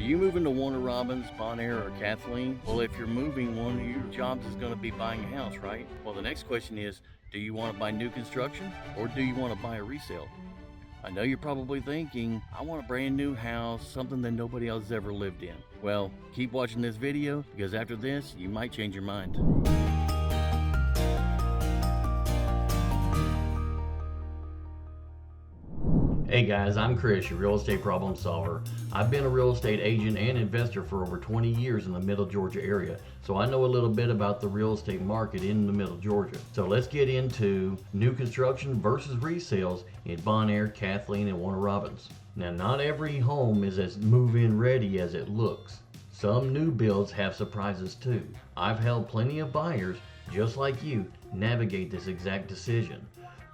you moving to one of Robins, Bonaire, or Kathleen? Well, if you're moving, one of your jobs is going to be buying a house, right? Well, the next question is, do you want to buy new construction or do you want to buy a resale? I know you're probably thinking, I want a brand new house, something that nobody else has ever lived in. Well, keep watching this video because after this, you might change your mind. Hey guys, I'm Chris, your real estate problem solver. I've been a real estate agent and investor for over 20 years in the Middle Georgia area, so I know a little bit about the real estate market in the Middle Georgia. So let's get into new construction versus resales in Bonaire, Kathleen, and Warner Robins. Now, not every home is as move-in ready as it looks. Some new builds have surprises too. I've helped plenty of buyers, just like you, navigate this exact decision.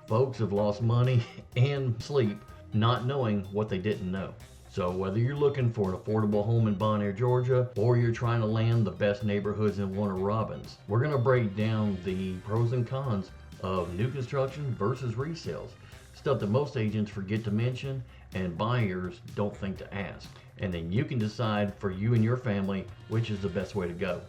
Folks have lost money and sleep not knowing what they didn't know. So whether you're looking for an affordable home in Bonaire, Georgia, or you're trying to land the best neighborhoods in Warner Robins, we're going to break down the pros and cons of new construction versus resales. Stuff that most agents forget to mention and buyers don't think to ask. And then you can decide for you and your family which is the best way to go.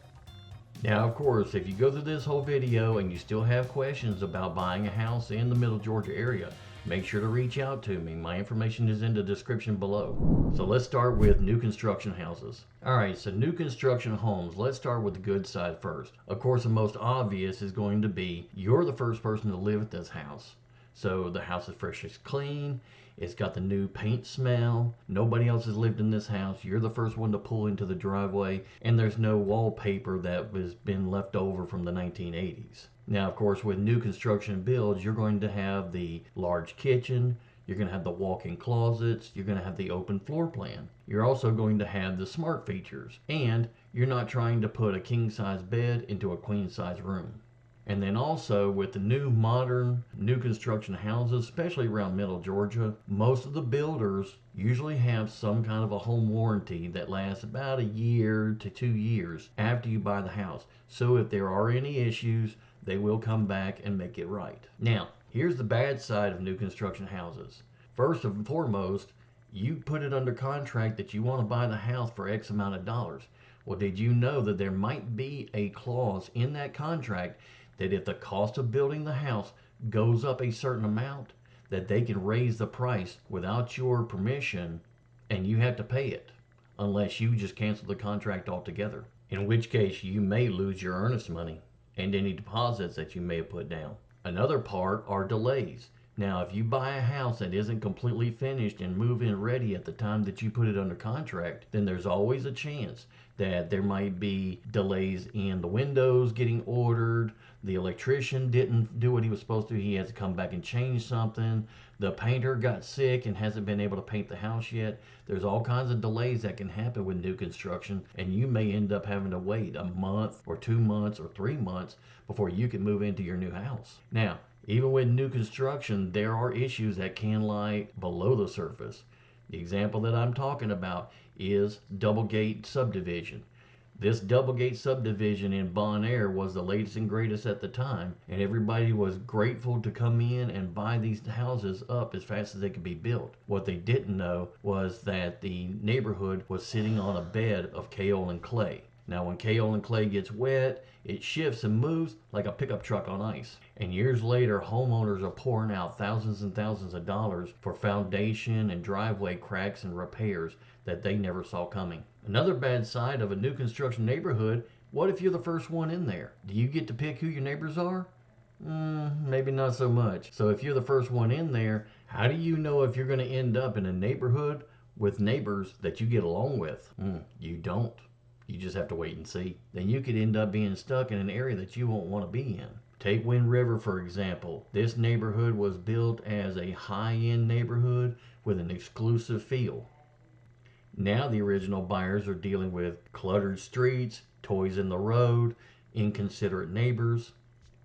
Now, of course, if you go through this whole video and you still have questions about buying a house in the Middle Georgia area, make sure to reach out to me. My information is in the description below. So let's start with new construction houses. Alright, so new construction homes, let's start with the good side first. Of course, the most obvious is going to be you're the first person to live at this house. So the house is fresh as clean. It's got the new paint smell. Nobody else has lived in this house. You're the first one to pull into the driveway, and there's no wallpaper that has been left over from the 1980s. Now, of course, with new construction builds, you're going to have the large kitchen. You're going to have the walk-in closets. You're going to have the open floor plan. You're also going to have the smart features, and you're not trying to put a king-size bed into a queen-size room. And then also with the new modern new construction houses, especially around Middle Georgia, most of the builders usually have some kind of a home warranty that lasts about a year to 2 years after you buy the house. So if there are any issues, they will come back and make it right. Now, here's the bad side of new construction houses. First and foremost, you put it under contract that you want to buy the house for X amount of dollars. Well, did you know that there might be a clause in that contract that if the cost of building the house goes up a certain amount, that they can raise the price without your permission and you have to pay it unless you just cancel the contract altogether, in which case you may lose your earnest money and any deposits that you may have put down. Another part are delays. Now, if you buy a house that isn't completely finished and move-in ready at the time that you put it under contract, then there's always a chance that there might be delays in the windows getting ordered, the electrician didn't do what he was supposed to, he has to come back and change something, the painter got sick and hasn't been able to paint the house yet. There's all kinds of delays that can happen with new construction, and you may end up having to wait a month or 2 months or 3 months before you can move into your new house. Now, even with new construction, there are issues that can lie below the surface. The example that I'm talking about is Doublegate subdivision. This Doublegate subdivision in Bonaire was the latest and greatest at the time, and everybody was grateful to come in and buy these houses up as fast as they could be built. What they didn't know was that the neighborhood was sitting on a bed of kaolin clay. Now, when kaolin clay gets wet, it shifts and moves like a pickup truck on ice. And years later, homeowners are pouring out thousands and thousands of dollars for foundation and driveway cracks and repairs that they never saw coming. Another bad side of a new construction neighborhood, what if you're the first one in there? Do you get to pick who your neighbors are? Maybe not so much. So if you're the first one in there, how do you know if you're going to end up in a neighborhood with neighbors that you get along with? You don't. You just have to wait and see. Then you could end up being stuck in an area that you won't want to be in. Take Wind River, for example. This neighborhood was built as a high-end neighborhood with an exclusive feel. Now the original buyers are dealing with cluttered streets, toys in the road, inconsiderate neighbors,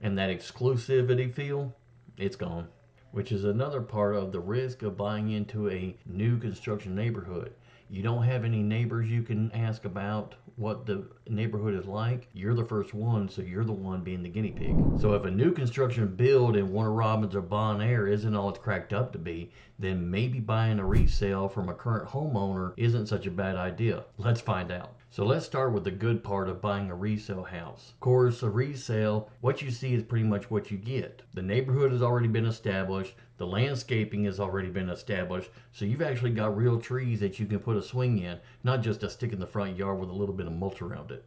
and that exclusivity feel, it's gone. Which is another part of the risk of buying into a new construction neighborhood. you don't have any neighbors you can ask about what the neighborhood is like, you're the first one, so you're the one being the guinea pig. So if a new construction build in Warner Robins or Bonaire isn't all it's cracked up to be, then maybe buying a resale from a current homeowner isn't such a bad idea. Let's find out. So let's start with the good part of buying a resale house. Of course, a resale, what you see is pretty much what you get. The neighborhood has already been established. The landscaping has already been established. So you've actually got real trees that you can put a swing in, not just a stick in the front yard with a little bit of mulch around it.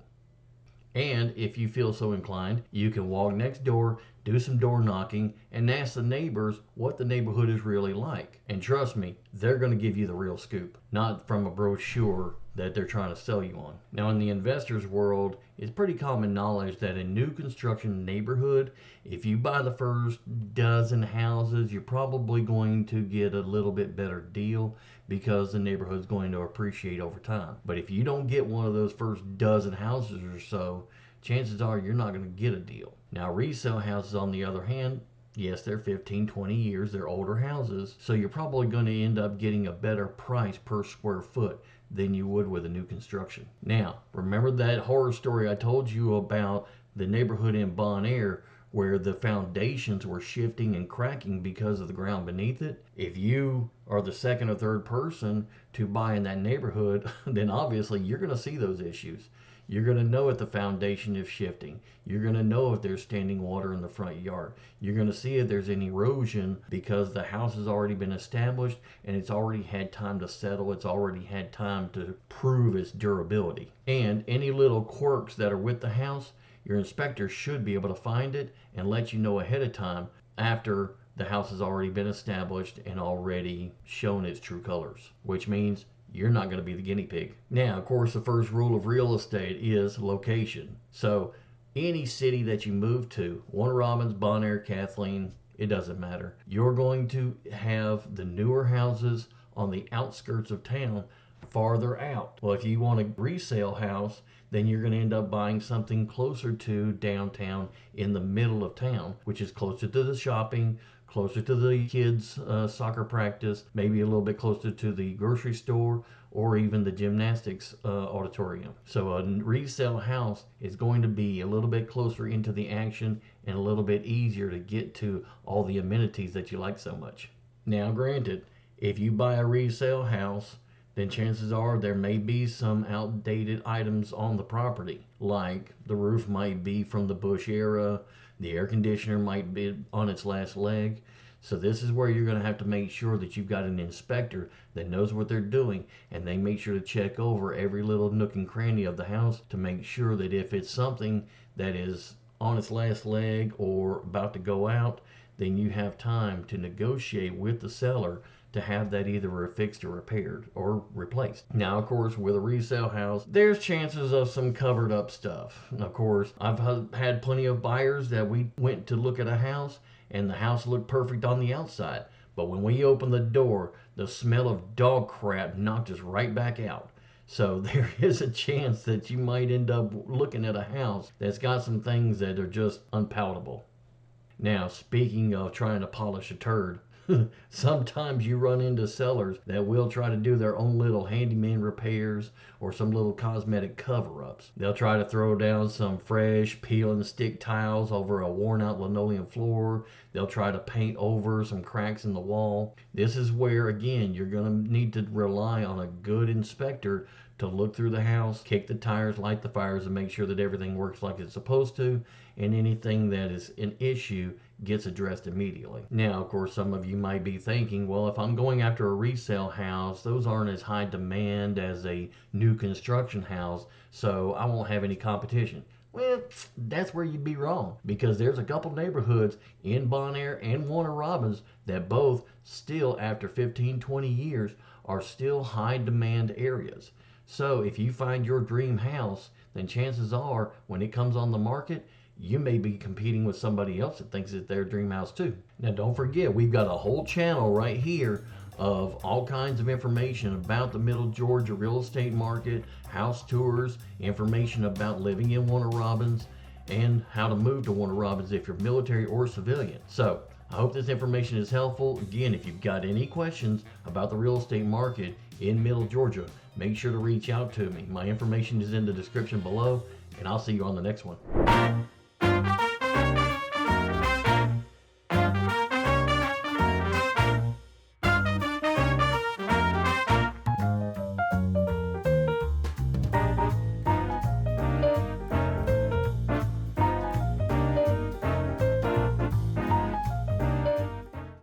And if you feel so inclined, you can walk next door, do some door knocking, and ask the neighbors what the neighborhood is really like. And trust me, they're going to give you the real scoop, not from a brochure that they're trying to sell you on. Now, in the investor's world, it's pretty common knowledge that in new construction neighborhood, if you buy the first dozen houses, you're probably going to get a little bit better deal because the neighborhood's going to appreciate over time. But if you don't get one of those first dozen houses or so, chances are you're not going to get a deal. Now, resale houses, on the other hand, yes, they're 15, 20 years, they're older houses, so you're probably going to end up getting a better price per square foot than you would with a new construction. Now, remember that horror story I told you about the neighborhood in Bonaire where the foundations were shifting and cracking because of the ground beneath it? If you are the second or third person to buy in that neighborhood, then obviously you're going to see those issues. You're going to know if the foundation is shifting. You're going to know if there's standing water in the front yard. You're going to see if there's any erosion because the house has already been established and it's already had time to settle. It's already had time to prove its durability. And any little quirks that are with the house, your inspector should be able to find it and let you know ahead of time after the house has already been established and already shown its true colors, which means you're not going to be the guinea pig. Now, of course, the first rule of real estate is location. So any city that you move to, Warner Robins, Bonaire, Kathleen, it doesn't matter. You're going to have the newer houses on the outskirts of town farther out. Well, if you want a resale house, then you're going to end up buying something closer to downtown in the middle of town, which is closer to the shopping, closer to the kids' soccer practice, maybe a little bit closer to the grocery store or even the gymnastics auditorium. So a resale house is going to be a little bit closer into the action and a little bit easier to get to all the amenities that you like so much. Now, granted, if you buy a resale house, then chances are there may be some outdated items on the property, like the roof might be from the Bush era, the air conditioner might be on its last leg. So this is where you're going to have to make sure that you've got an inspector that knows what they're doing, and they make sure to check over every little nook and cranny of the house to make sure that if it's something that is on its last leg or about to go out, then you have time to negotiate with the seller to have that either fixed or repaired or replaced. Now, of course, with a resale house, there's chances of some covered up stuff. Of course, I've had plenty of buyers that we went to look at a house and the house looked perfect on the outside. But when we opened the door, the smell of dog crap knocked us right back out. So there is a chance that you might end up looking at a house that's got some things that are just unpalatable. Now, speaking of trying to polish a turd, sometimes you run into sellers that will try to do their own little handyman repairs or some little cosmetic cover-ups. They'll try to throw down some fresh peel and stick tiles over a worn out linoleum floor. They'll try to paint over some cracks in the wall. This is where, again, you're going to need to rely on a good inspector to look through the house, kick the tires, light the fires, and make sure that everything works like it's supposed to, and anything that is an issue gets addressed immediately. Now, of course, some of you might be thinking, well, if I'm going after a resale house, those aren't as high demand as a new construction house, so I won't have any competition. Well, that's where you'd be wrong, because there's a couple neighborhoods in Bonaire and Warner Robins that both still, after 15, 20 years, are still high demand areas. So if you find your dream house, then chances are when it comes on the market, you may be competing with somebody else that thinks it's their dream house too. Now, don't forget, we've got a whole channel right here of all kinds of information about the Middle Georgia real estate market, house tours, information about living in Warner Robins, and how to move to Warner Robins if you're military or civilian. So I hope this information is helpful. Again, if you've got any questions about the real estate market in Middle Georgia, make sure to reach out to me. My information is in the description below, and I'll see you on the next one.